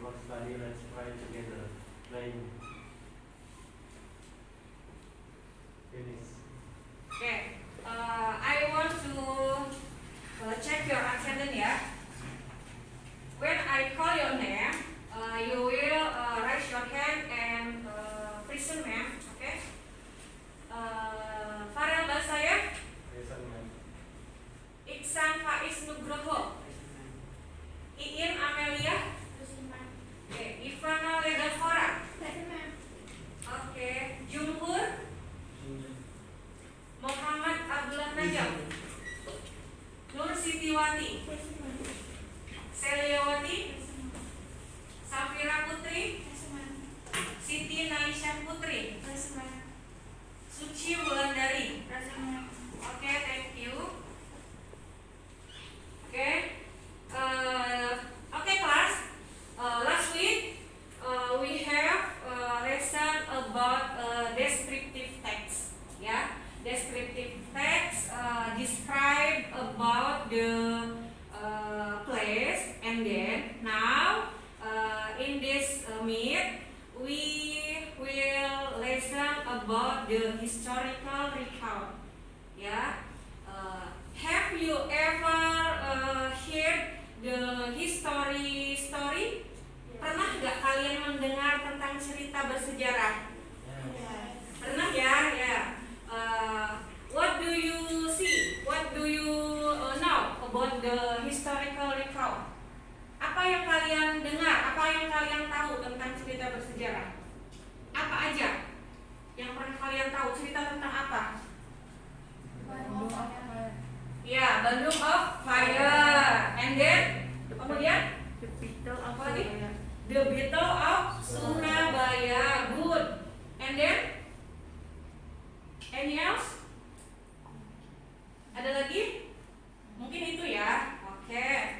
or study, let's try together. Playing. Finish. Okay. I want to check your attendance, yeah. When I call your name, you will raise your hand and present, ma'am. Okay. Farel Basayev, Present, ma'am. Iksan Faiz Nugroho, Iin Amelia, okay. Ivana Ledafora, okay. Jumhur, Muhammad Abdullah Najam, Nur Sitiwati, Seliawati, Safira Putri, Siti Naisyah Putri, Suci Wulandari. Okay, thank you. Okay, okay class. Last week we have lesson about descriptive text. Yeah, descriptive text describe about the place, and then now in this meet we will listen about the historical recount. Yeah, have you ever heard the history story? Pernah nggak kalian mendengar tentang cerita bersejarah? Pernah ya, ya. What do you see? What do you know about the historical recount? Apa yang kalian dengar? Apa yang kalian tahu tentang cerita bersejarah? Apa aja yang pernah kalian tahu? Cerita tentang apa? Ya, Bandung of Fire. And then kemudian apa lagi? The Battle of Surabaya. Good. And then any else? Ada lagi? Mungkin itu ya. Oke.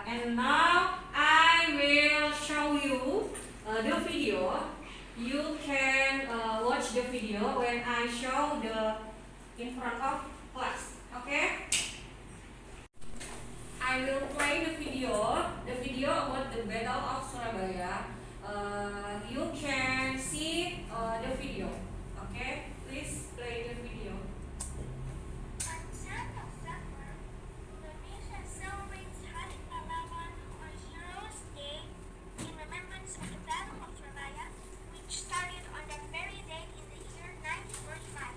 And now I will show you the video. You can watch the video when I show the in front of class. Okay? I will play the video about the Battle of Surabaya. You can see the video. Okay? Please play the video. On 10th of September, Indonesia celebrates Hari Pahlawan or Heroes Day in remembrance of the Battle of Surabaya, which started on that very day in the year 1945.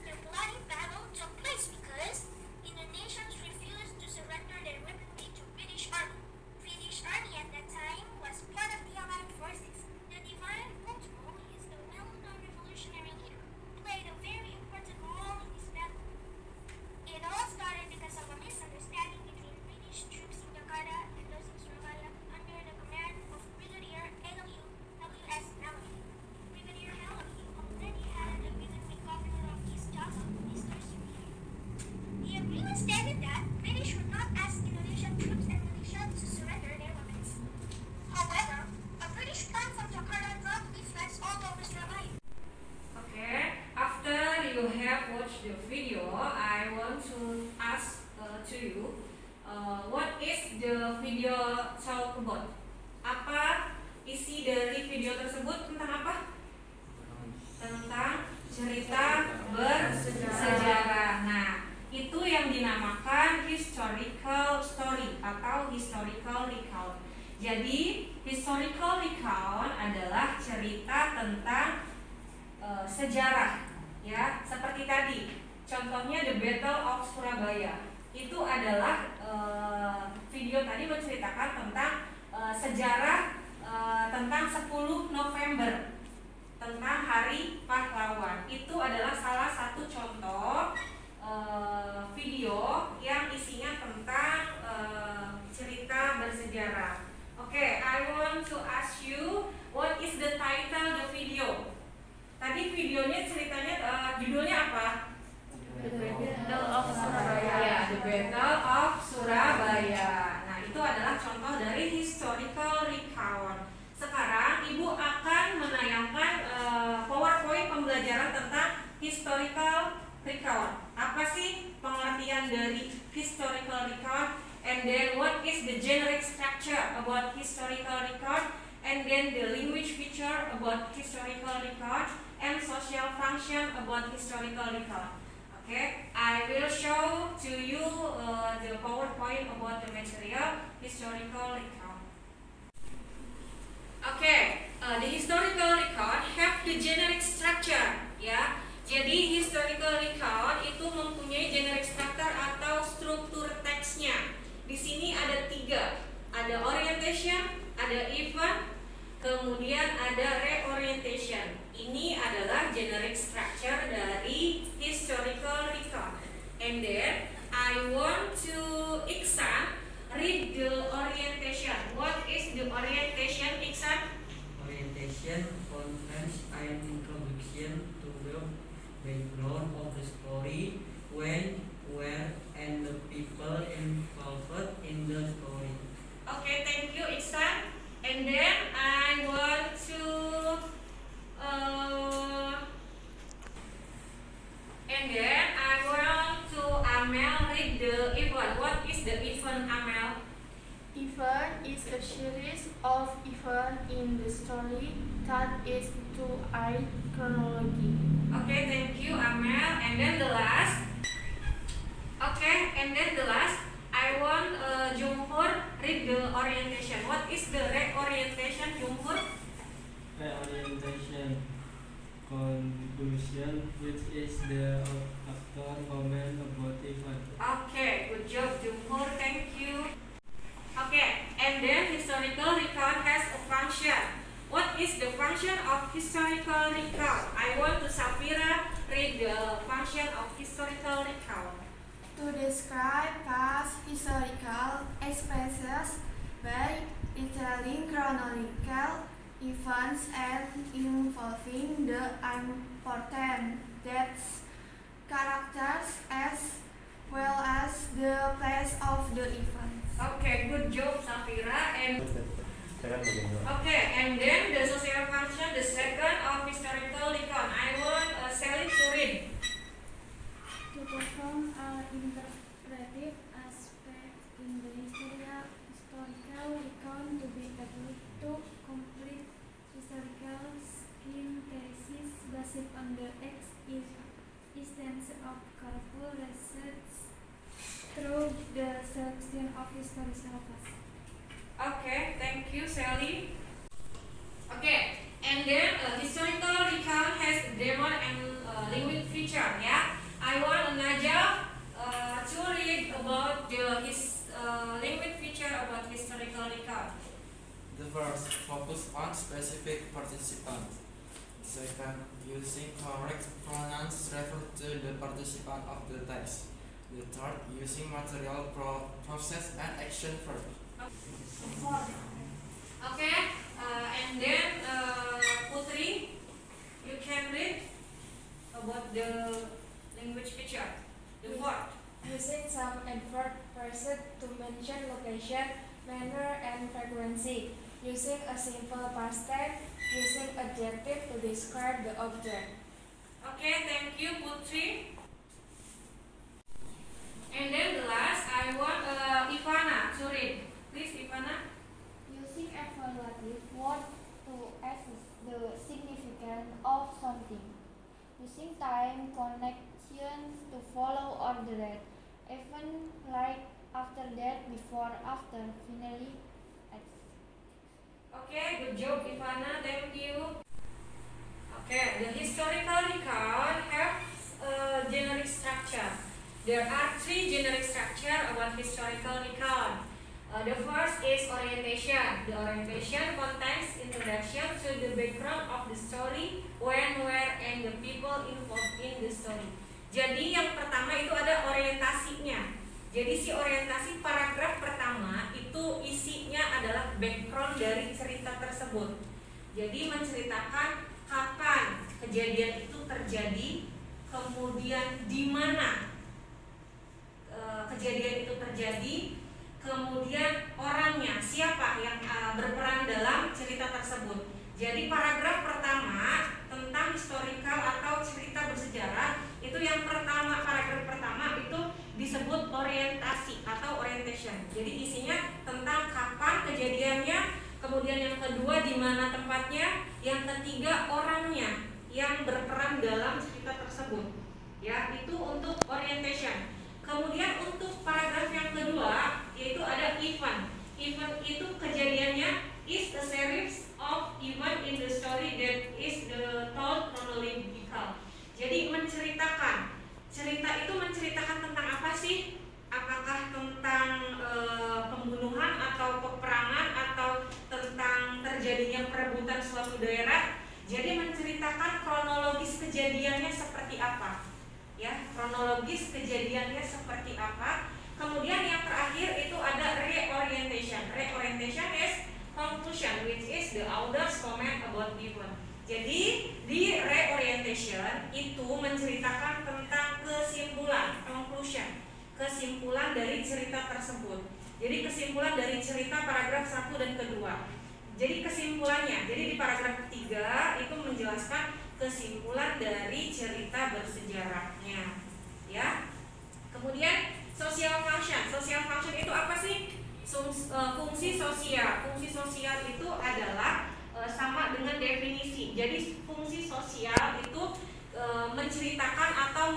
The bloody battle took place because Indonesians refused to surrender their liberty to British Army. British Army at that time was part of the Allied forces. The Divine Multiple is the well-known revolutionary leader, played a very important role in this battle. It all started because of a misunderstanding between British troops in Jakarta and those in Surabaya under the command of Brigadier A.W. W.S. Mallory. Brigadier Mallory already had an agreement with Governor of East Java, Mr. Surya. The agreement stated that British would not ask Indonesian troops and militia to surrender their weapons. However, a British plan from Jakarta dropped leaflets all over Surabaya. Okay, after you have watched the video, I want to ask to you, what is the video talk about? Apa isi dari video tersebut, tentang apa? Tentang cerita bersejarah. Nah, itu yang dinamakan historical story atau historical recount. Jadi, historical recount adalah cerita tentang sejarah, ya, seperti tadi. Contohnya The Battle of Surabaya. Itu adalah video tadi menceritakan tentang sejarah tentang 10 November, tentang Hari Pahlawan. Itu adalah salah satu contoh video yang isinya tentang cerita bersejarah. Okay, I want to ask you, what is the title the video? Tadi videonya ceritanya judulnya apa? The Battle of Surabaya. Ya, The Battle of Surabaya. Nah, itu adalah contoh dari historical recount. Sekarang Ibu akan menayangkan PowerPoint pembelajaran tentang historical recount. Apa sih pengertian dari historical recount? and then what is the generic structure about historical record, and then the language feature about historical record, and social function about historical record. Okay, I will show to you the PowerPoint about the material historical record. Okay, the historical record have the generic structure, ya. Jadi historical record itu mempunyai generic structure atau struktur teksnya. Di sini ada 3, ada orientation, ada event, kemudian ada reorientation. Ini adalah generic structure dari historical record. And then I want to Iksan read the orientation. What is the orientation, Iksan? Orientation contains an introduction to the background of the story, when, where, and the people involved in the story. Okay, thank you, Iksan. And then I want to Amel read the event. What is the event, Amel? Event is a series of events in the story that is to a chronology. Okay, thank you, Amel. And then the last. Okay, and then the last, I want Jumhur read the orientation. What is the reorientation, Jumhur? Reorientation conclusion, which is the after comment about event. Okay, good job, Jumhur. Thank you. Okay, and then historical record has a function. What is the function of historical record? I want to Safira read the function of historical record. To describe past historical experiences by retelling chronological events and involving the important dates, characters, as well as the place of the events. Okay, good job, Safira. And Jangan begini. okay, and then the social function, the second of historical record. I want Sally to read. To perform an interpretive aspect in the historical record, to be able to complete historical scheme thesis based on the existence of careful research through the selection of historical facts. Okay, thank you, Sally. Okay, and then historical record has grammar and language feature. Yeah, I want Najaf to read about the language feature about historical record. The first, focus on specific participant. The second, using correct pronouns refer to the participant of the text. The third, using material process and action verb. Okay, and then Putri, you can read about the language feature. The word. Using some adverb phrase to mention location, manner, and frequency. Using a simple past tense. Using adjective to describe the object. Okay, thank you, Putri. And then the last, I want Ivana to read. Please, Ivana. Using evaluative word to assess the significance of something. Using time connections to follow ordered, even like after that, before, after, finally, etc. Okay, good job, Ivana. Thank you. Okay, the historical record has a generic structure. There are 3 generic structure about historical record. The first is orientation. The orientation contains introduction to the background of the story, when, where, and the people involved in the story. Jadi yang pertama itu ada orientasinya. Jadi si orientasi paragraf pertama itu isinya adalah background dari cerita tersebut. Jadi menceritakan kapan kejadian itu terjadi, kemudian di mana kejadian itu terjadi, kemudian orangnya, siapa yang berperan dalam cerita tersebut. Jadi paragraf pertama tentang historical atau cerita bersejarah itu yang pertama, paragraf pertama itu disebut orientasi atau orientation. location. Jadi isinya tentang kapan kejadiannya, kemudian yang kedua di mana tempatnya, yang ketiga orangnya yang berperan dalam cerita tersebut. Ya, itu untuk orientation. Kemudian untuk paragraf yang kedua yaitu ada event. Event itu kejadiannya is a series of event in the story that is told chronological. Jadi menceritakan. Cerita itu menceritakan tentang apa sih? Apakah tentang pembunuhan atau peperangan atau tentang terjadinya perebutan suatu daerah? Jadi menceritakan kronologis kejadiannya seperti apa? Ya, kronologis kejadiannya seperti apa? Kemudian yang terakhir itu ada reorientation. Reorientation is conclusion, which is the author's comment about event. Jadi di reorientation itu menceritakan tentang kesimpulan, conclusion, kesimpulan dari cerita tersebut. Jadi kesimpulan dari cerita paragraf 1 dan kedua. Jadi kesimpulannya, jadi di paragraf 3 itu menjelaskan kesimpulan dari cerita bersejarahnya. Ya. Kemudian social function. Social function itu apa sih? Fungsi sosial. Fungsi sosial itu adalah sama dengan definisi. Jadi fungsi sosial itu menceritakan atau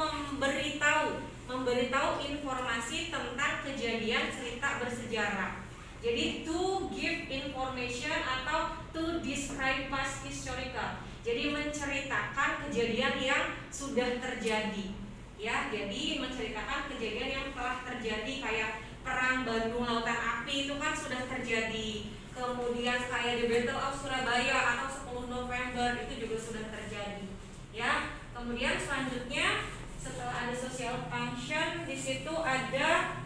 memberitahu informasi tentang kejadian cerita bersejarah. Jadi to give information atau to describe past historical. Jadi menceritakan kejadian yang sudah terjadi. Ya, jadi menceritakan kejadian yang telah terjadi kayak perang Bandung Lautan Api itu kan sudah terjadi. Kemudian kayak The Battle of Surabaya atau 10 November itu juga sudah terjadi. Ya. Kemudian selanjutnya setelah ada social function di situ ada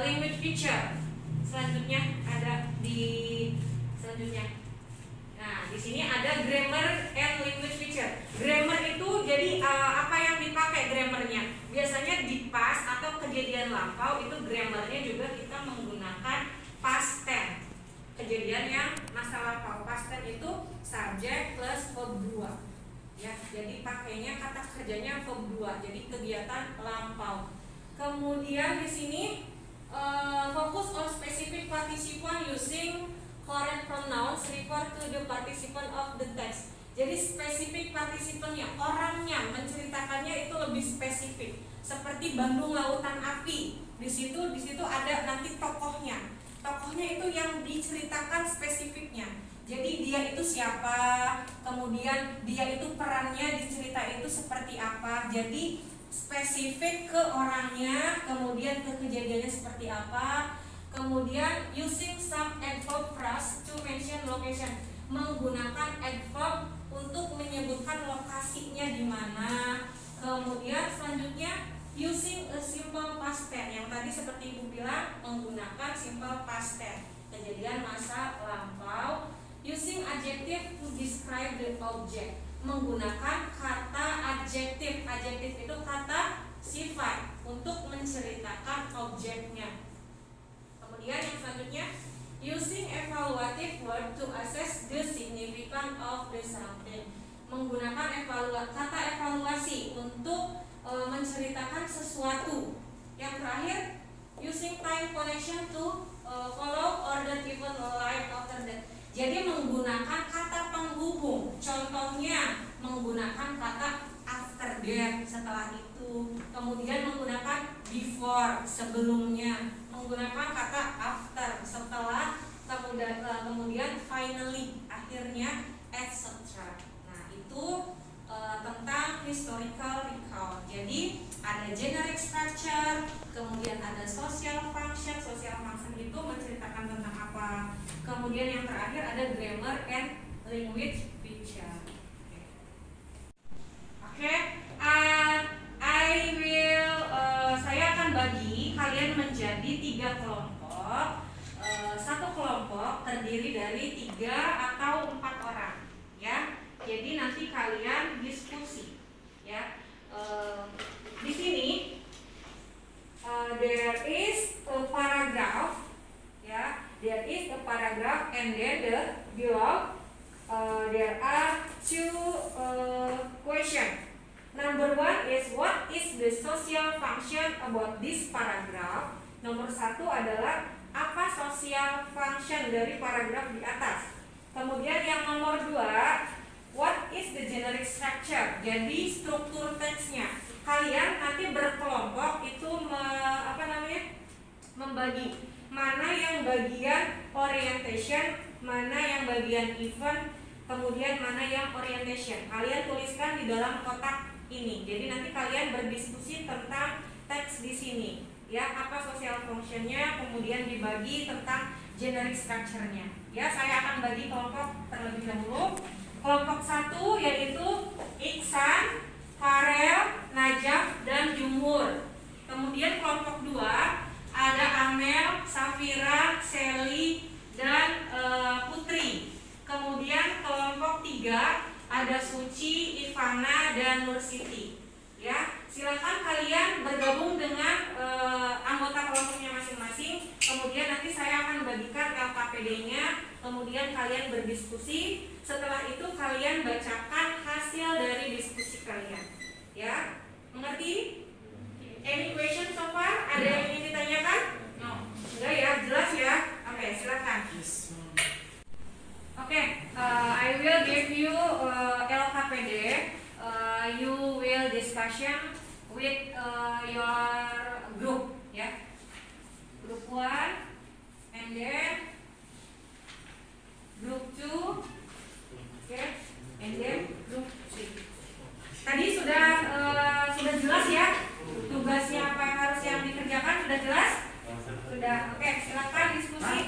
language feature. Selanjutnya ada di selanjutnya. Nah, di sini ada grammar and language feature. Grammar itu jadi apa yang dipakai grammarnya? Biasanya di past atau kejadian lampau itu grammarnya juga kita menggunakan past tense. Kejadian yang masa lampau, past tense itu subject plus verb 2. Ya, jadi pakainya kata kerjanya verb 2. Jadi kegiatan lampau. Kemudian di sini fokus on specific participant using correct pronouns refer to the participant of the text. Jadi spesifik partisipannya, orangnya, menceritakannya itu lebih spesifik. Seperti Bandung Lautan Api. Di situ ada nanti tokohnya. Tokohnya itu yang diceritakan spesifiknya. Jadi dia itu siapa, kemudian dia itu perannya di cerita itu seperti apa. Jadi spesifik ke orangnya, kemudian ke kejadiannya seperti apa. Kemudian using some adverb phrase to mention location, menggunakan adverb untuk menyebutkan lokasinya di mana. Kemudian selanjutnya using a simple past tense, yang tadi seperti Ibu bilang menggunakan simple past tense, kejadian masa lampau. Using adjective to describe the object, menggunakan kata adjektif. Adjektif itu kata sifat untuk menceritakan objeknya. Kemudian yang selanjutnya using evaluative word to assess the significance of the something, menggunakan kata evaluasi untuk menceritakan sesuatu. Yang terakhir using time connection to follow order given life after that. Jadi menggunakan kata penghubung. Contohnya menggunakan kata after that, setelah itu. Kemudian menggunakan before, sebelumnya. Menggunakan kata after, setelah. Kemudian finally, akhirnya, etc. Nah, itu tentang historical recall. Jadi ada generic structure, kemudian ada social function. Social function itu menceritakan tentang apa. Kemudian yang terakhir ada grammar and language feature. Oke, saya akan bagi kalian menjadi 3 kelompok. Satu kelompok terdiri dari 3 atau 4 orang, ya. Jadi nanti kalian diskusi, ya. Di sini there is a paragraph, ya. There is a paragraph and then below there are 2 questions. Number 1 is what is the social function about this paragraph. Nomor 1 adalah apa social function dari paragraf di atas. Kemudian yang nomor 2, what is the generic structure? Jadi struktur teksnya. Kalian nanti berkelompok itu membagi mana yang bagian orientation, mana yang bagian event, kemudian mana yang orientation. Kalian tuliskan di dalam kotak ini. Jadi nanti kalian berdiskusi tentang teks di sini. Ya, apa social functionnya, kemudian dibagi tentang generic structure-nya. Ya, saya akan bagi kelompok terlebih dahulu. Kelompok 1 yaitu Iksan, Farel, Najaf, dan Jumhur. Kemudian kelompok 2 ada Amel, Safira, Sally, dan Putri. Kemudian kelompok 3 ada Suci, Ivana, dan Nur Siti. Ya, silakan kalian bergabung dengan anggota kelompoknya masing-masing. Kemudian nanti saya akan bagikan LKPD-nya. Kemudian kalian berdiskusi. Setelah itu kalian bacakan hasil dari diskusi kalian. Ya, mengerti? Any question so far? Ada yang ingin ditanyakan? No. Enggak ya, jelas ya. Oke, silakan. Oke, I will give you LKPD. You will discussion with your group, ya. Group 1, and then group 2, okay, and then group 3. Tadi sudah jelas ya tugasnya apa yang harus yang dikerjakan, sudah jelas? Sudah. Oke, silakan diskusi.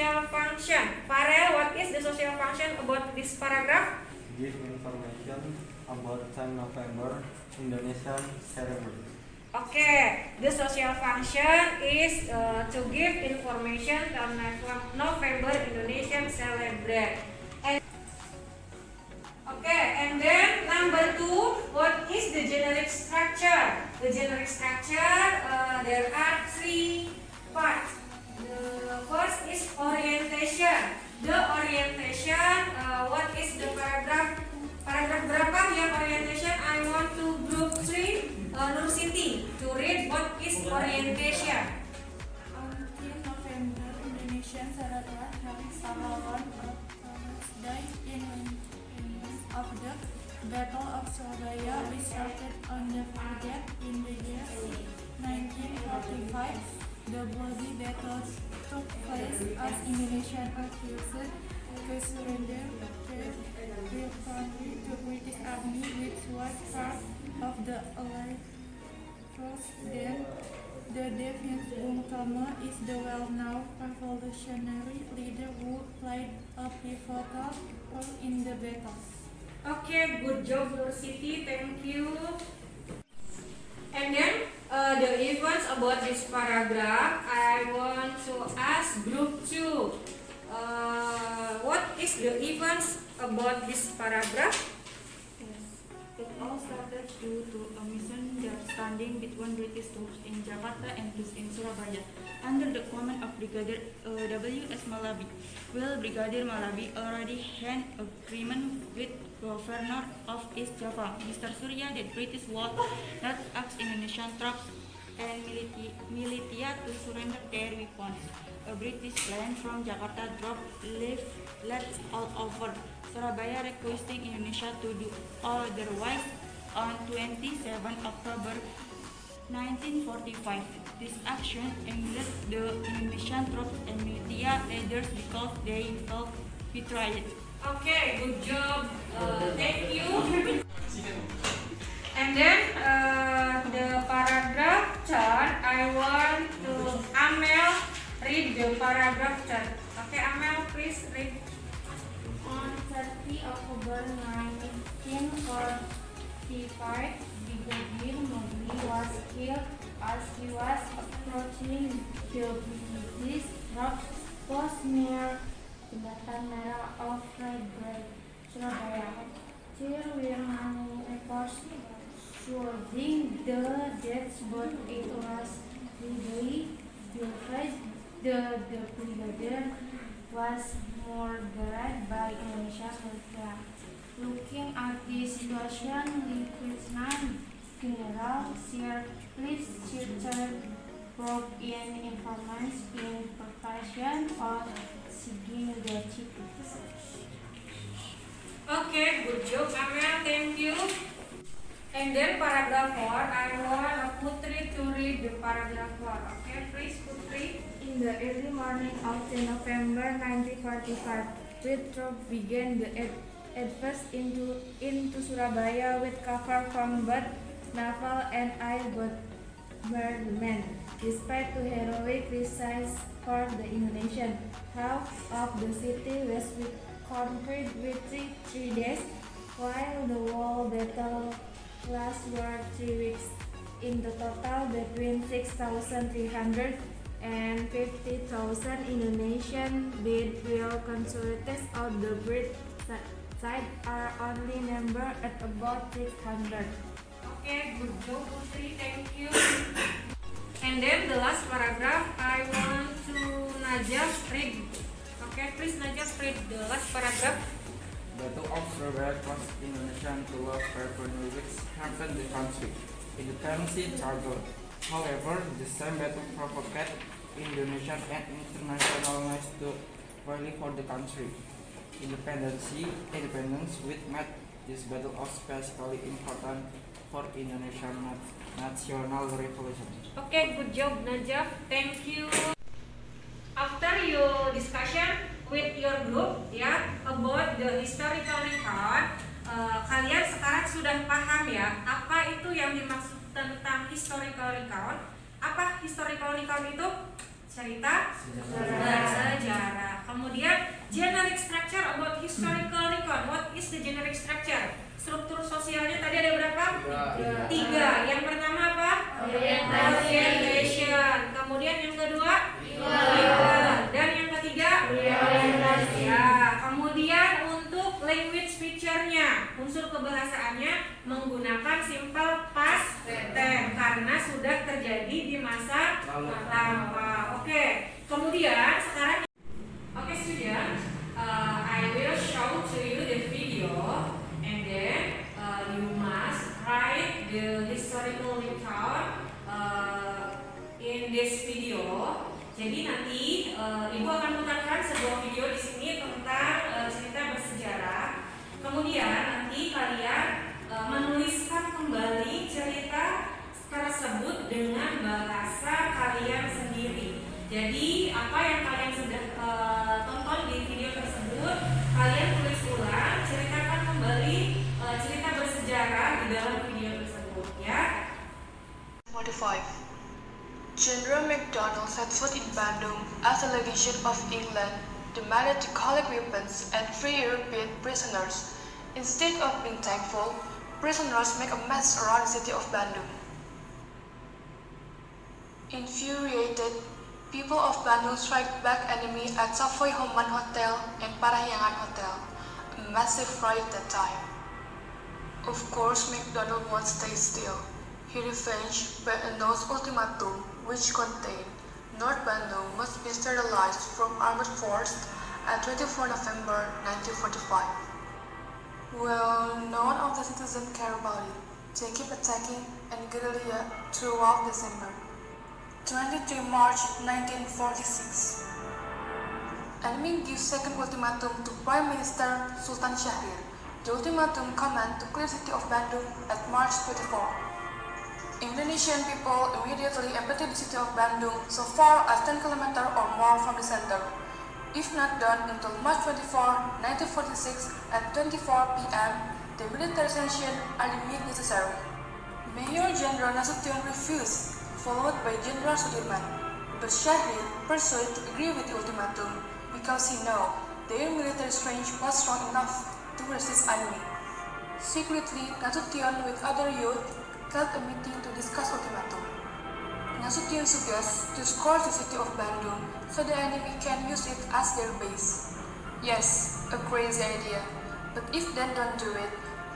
social function. Farel, what is the social function about this paragraph? Give information about 10 November Indonesian ceremony. Okay, the social function is to give information on November Indonesian celebrate. And then number 2, what is the generic structure? The generic structure, there are 3 parts. The first is orientation. The orientation, what is the paragraph? Paragraph berapa yang orientation? I want to group 3, Nur Siti, to read what is orientation. On 10 November, Indonesian celebrate pahlawan of died in remembrance of the Battle of Surabaya, which started on the date in the year 1945. The bloody battles took place as Indonesian accused to surrender their country to British Army, which was part of the Allied force. Then, the defiant Bung Tomo is the well-known revolutionary leader who played a pivotal role in the battle. Okay, good job Nur Siti, thank you. And then the events about this paragraph, I want to ask group 2. What is the events about this paragraph? Yes, it all started due to a misunderstanding between British troops in Jakarta and those in Surabaya under the command of Brigadier W.S. Malabi. Well, Brigadier Malabi already had agreement with Governor of East Java, Mr. Surya, that British would not ask Indonesian troops and militia to surrender their weapons. A British plane from Jakarta dropped leaflets all over Surabaya requesting Indonesia to do otherwise. On 27 October 1945, this action angered the Indonesian troops and militia leaders because they felt betrayed. Okay, good job. Thank you. And then the paragraph chart, I want to Amel read the paragraph chart. Okay, Amel, please read. On 30 October 1945, Brigadier Mobli was killed as he was approaching the British troops post near Jembatan Merah of Red Brick, Surabaya. There were many reports showing the deaths, but it was really the brigadier was murdered by Indonesia's military. Looking at the situation, Lieutenant General Sir Philip Churchill brought in informants in preparation of seeking the chief. Okay, good job, Amel. Thank you. And then paragraph 4, I want Putri to read the paragraph 4. Okay, please, Putri. In the early morning of 10 November 1945, British troops began the advance into Surabaya with cover from both naval and air bombardment. Despite the heroic resistance for the Indonesian, half of the city was conquered within 3 days, while the whole battle lasted 3 weeks. In the total, between 6,300 and 50,000 Indonesian dead, while casualties of the British side are only numbered at about 600. Okay, good job, Putri. Thank you. And then the last paragraph, I want to Najaf read. Okay, please Najaf read the last paragraph. Battle of Surabaya cost Indonesian to lose revenue which hardened the country. Independency struggle. However, the same battle provoked Indonesian and internationalized the value for the country. Independence which made this battle especially important for Indonesian national revolution. Okay, good job Najaf. Thank you. After your discussion with your group ya about the historical record, kalian sekarang sudah paham ya apa itu yang dimaksud tentang historical record. Apa historical record itu? cerita bersejarah. Kemudian generic structure about historical record. What is the generic structure? Struktur sosialnya tadi ada berapa? 3. Yang pertama apa? Orientation. Kemudian yang kedua? Dan yang ketiga? Ya. Kemudian untuk language feature-nya, unsur kebahasaannya menggunakan simple past tense karena sudah terjadi di masa lampau. Oke. Kemudian sekarang student, I will show to you the video and then you must write the historical record in this video. Jadi nanti ibu akan putarkan sebuah video di sini tentang cerita bersejarah. Kemudian nanti kalian menuliskan kembali cerita tersebut dengan bahasa kalian sendiri. Jadi apa yang kalian sudah tonton di video tersebut, kalian tulis ulang, ceritakan kembali cerita bersejarah di dalam video tersebut, ya. 45. General MacDonald set foot in Bandung as a legation of England demanded to collect weapons and free European prisoners. Instead of being thankful, prisoners make a mess around the city of Bandung. Infuriated, people of Bandung strike back enemy at Savoy Homan Hotel and Parahyangan Hotel, a massive riot that time. Of course, MacDonald won't stay still. He revenged by announced ultimatum which contained North Bandung must be sterilized from armed force at 24 November 1945. Well, none of the citizens care about it. They keep attacking and guerrilla throughout December. 23 March 1946. Enemy gives second ultimatum to Prime Minister Sultan Syahrir. The ultimatum command to clear city of Bandung at March 24. Indonesian people immediately emptied the city of Bandung so far as 10 km or more from the center. If not done until March 24, 1946 at 24 p.m., the military sanctions are deemed necessary. Major General Nasution refused, followed by General Sudirman, but Syahrir persuaded to agree with the ultimatum because he knew their military strength was strong enough to resist enemy. Secretly, Nasution with other youth held a meeting to discuss ultimatum. Nasution suggests to scourge the city of Bandung so the enemy can use it as their base. Yes, a crazy idea, but if they don't do it,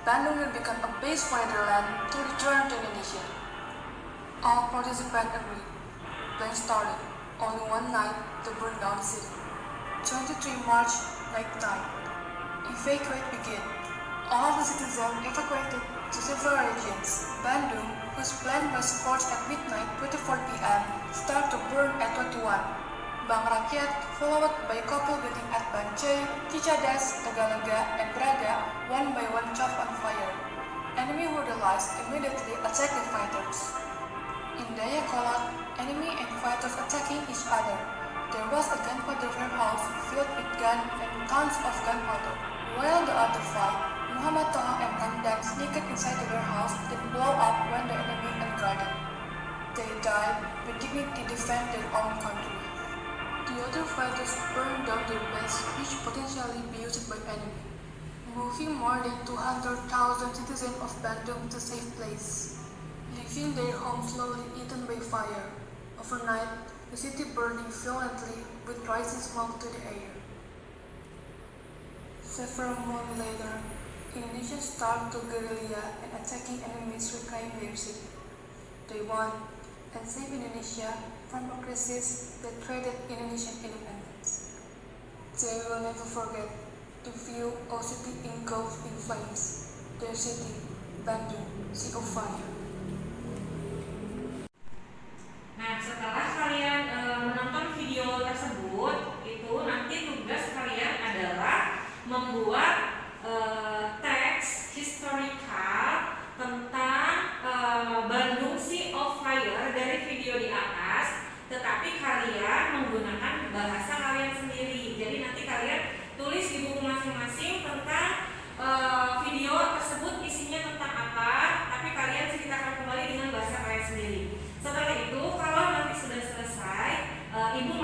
Bandung will become a base for Netherlands to return to Indonesia. All participants agreed. Plan started. Only one night to burn down the city. 23 March, night time. Evacuate began. All the citizens evacuated to several regions. Bandung, whose plan was scorched at midnight 24 p.m., started to burn at 21. Bang Rakyat, followed by couple building at Bancai, Cicadas, Tegalega, and Braga, one by one caught on fire. Enemy who realized immediately attacked the fighters. In Dayakolot, enemy and fighters attacking each other. There was a gunpowder warehouse filled with gun and tons of gunpowder. While the other fight, Muhammad Toha and Kamdan sneaked inside the warehouse then blow up when the enemy unguarded. They died with dignity to defend their own country. The other fighters burned down their base which potentially be used by enemy, moving more than 200,000 citizens of Bandung to safe place, leaving their homes slowly eaten by fire. Overnight, the city burning violently with rising smoke to the air. Several months later, Indonesians started to guerrilla and attacking enemies reclaim their city. They won and saved Indonesia from a crisis that threatened Indonesian independence. They will never forget to view a city engulfed in flames, their city, Bandung, sea of fire. Nah, setelah kalian menonton video tersebut, itu nanti tugas kalian adalah membuat teks historical tentang Bandung Sea of Fire dari video di atas, tetapi kalian menggunakan bahasa kalian sendiri. Jadi nanti kalian tulis di buku masing-masing tentang video tersebut isinya tentang apa, tapi kalian ceritakan kembali dengan bahasa kalian sendiri. Setelah itu, kalau nanti sudah selesai, ibu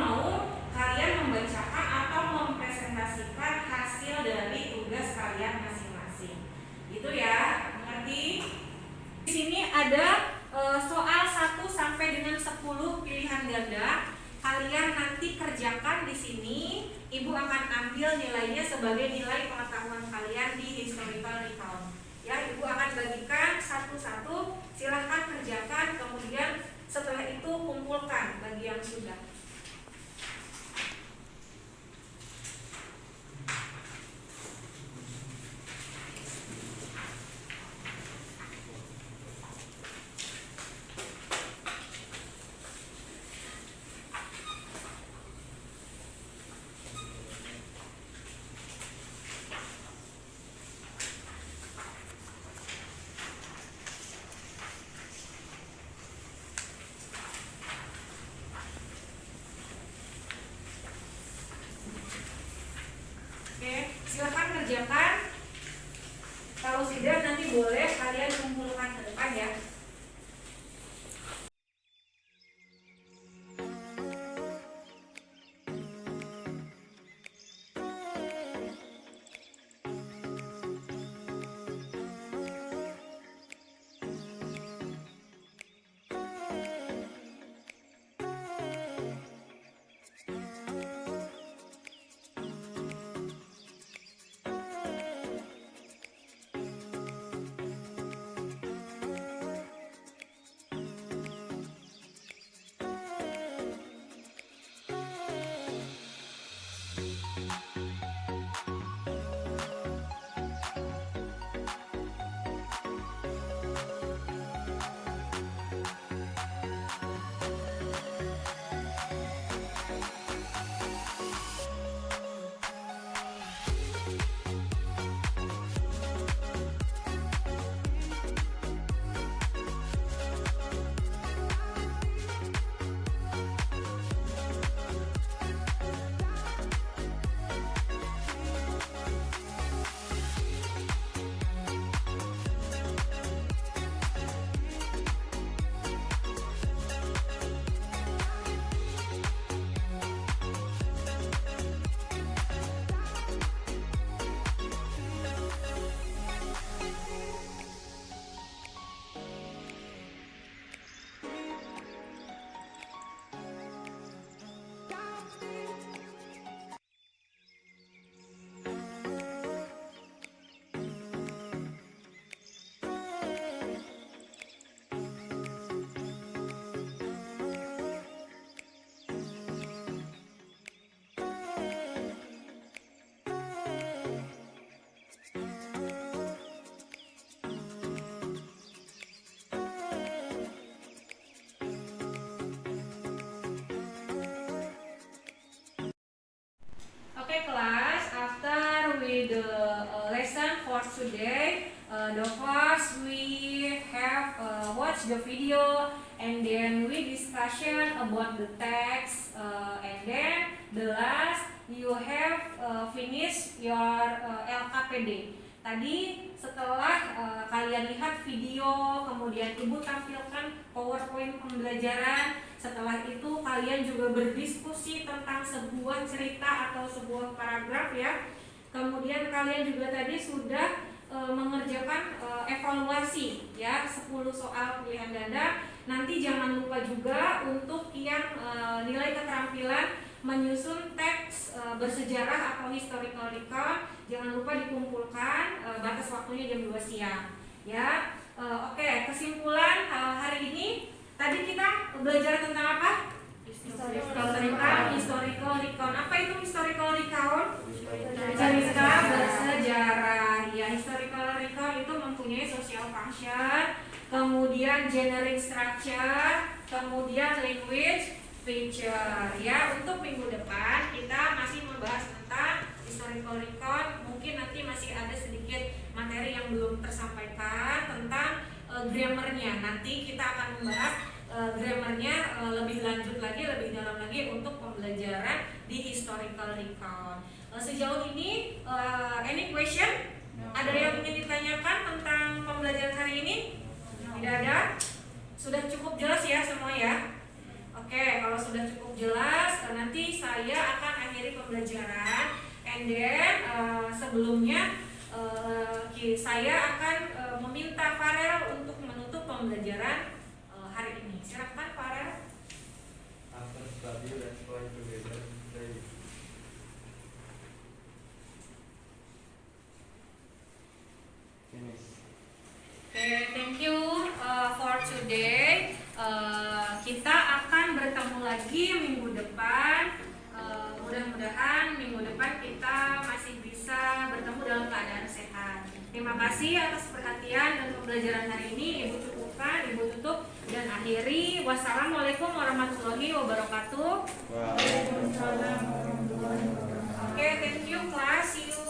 ganda, kalian nanti kerjakan di sini. Ibu akan ambil nilainya sebagai nilai pengetahuan kalian di historical recount. Ya, ibu akan bagikan satu-satu. Silahkan kerjakan. Kemudian setelah itu kumpulkan bagi yang sudah. Oke, silakan kerjakan. Kalau sudah nanti boleh kalian kumpulkan ke depan ya. Okay, class, after with the lesson for today, the first we have watched the video and then we discussion about the text and then the last you have finished your LKPD. Tadi setelah kalian lihat video, kemudian ibu tampilkan PowerPoint pembelajaran. Setelah itu kalian juga berdiskusi tentang sebuah cerita atau sebuah paragraf ya. Kemudian kalian juga tadi sudah mengerjakan evaluasi ya 10 soal pilihan ganda. Nanti jangan lupa juga untuk yang nilai keterampilan menyusun teks bersejarah atau historical record. Jangan lupa dikumpulkan, batas waktunya jam 2 siang ya. Oke, kesimpulan hari ini tadi kita belajar tentang apa? Historical recount. Apa itu historical recount? Cerita bersejarah. Ya, historical recount itu mempunyai social function, kemudian generic structure, kemudian language feature. Ya, untuk minggu depan kita masih membahas tentang historical recount. Mungkin nanti masih ada sedikit materi yang belum tersampaikan tentang grammarnya. Nanti kita akan membahas grammarnya lebih lanjut lagi, lebih dalam lagi untuk pembelajaran di historical recount. Sejauh ini any question? Ada yang ingin ditanyakan tentang pembelajaran hari ini? Tidak ada? Sudah cukup jelas ya semua ya? Oke, kalau sudah cukup jelas, nanti saya akan akhiri pembelajaran. And then sebelumnya saya akan meminta Farel untuk menutup pembelajaran hari ini. Silakan Farel. fly together, play. Finish. Okay, thank you for today. Kita akan bertemu lagi minggu depan. Mudah-mudahan minggu depan kita masih bisa bertemu dalam keadaan sehat. Terima kasih atas perhatian dan pembelajaran hari ini. Ibu cukupkan, Ibu tutup dan akhiri. Wassalamualaikum warahmatullahi wabarakatuh. Waalaikumsalam. Okay, thank you class. See you